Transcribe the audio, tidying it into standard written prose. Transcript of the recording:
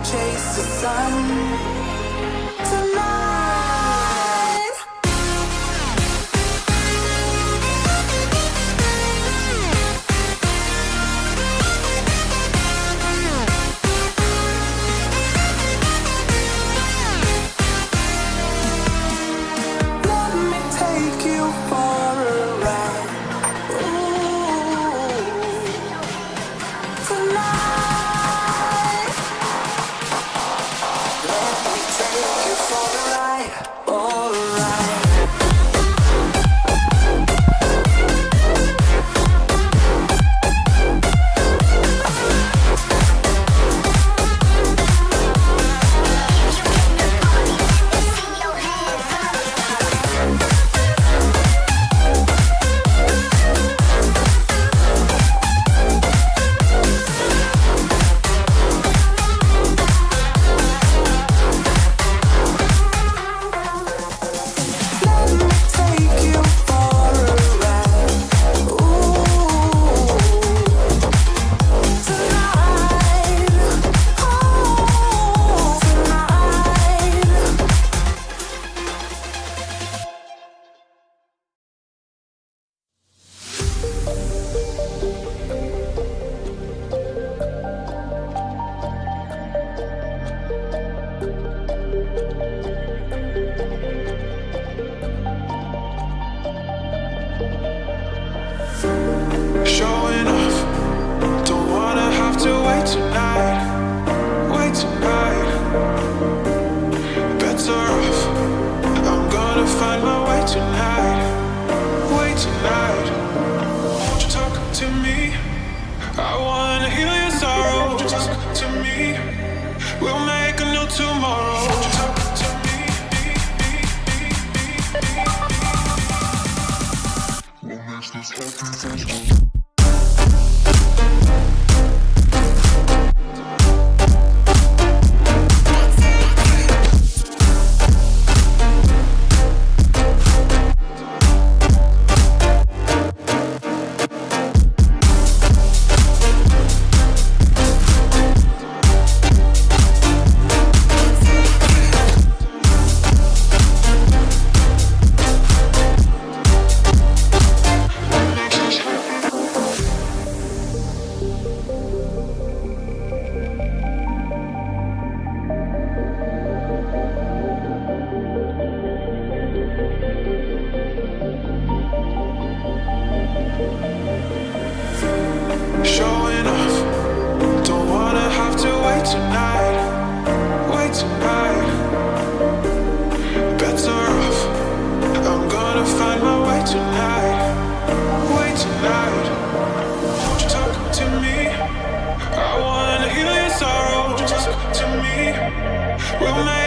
chase the sun tonight. Let me take you for a ride. Ooh, tonight. Let me take you for a ride. Alright. Let me take you for a ride. Ooh, tonight. Oh, tonight. Showing off, don't wanna have to wait tonight. Wait tonight, better off. I'm gonna find my way tonight. Wait tonight, won't you talk to me? I wanna heal your sorrow. Won't you talk to me? We'll make a new tomorrow. Won't you talk to me? What makes this happy? Showing off, don't wanna have to wait tonight. Wait tonight, better off. I'm gonna find my way tonight. Wait tonight, won't you talk to me? I wanna heal your sorrow. Won't you talk to me? We'll make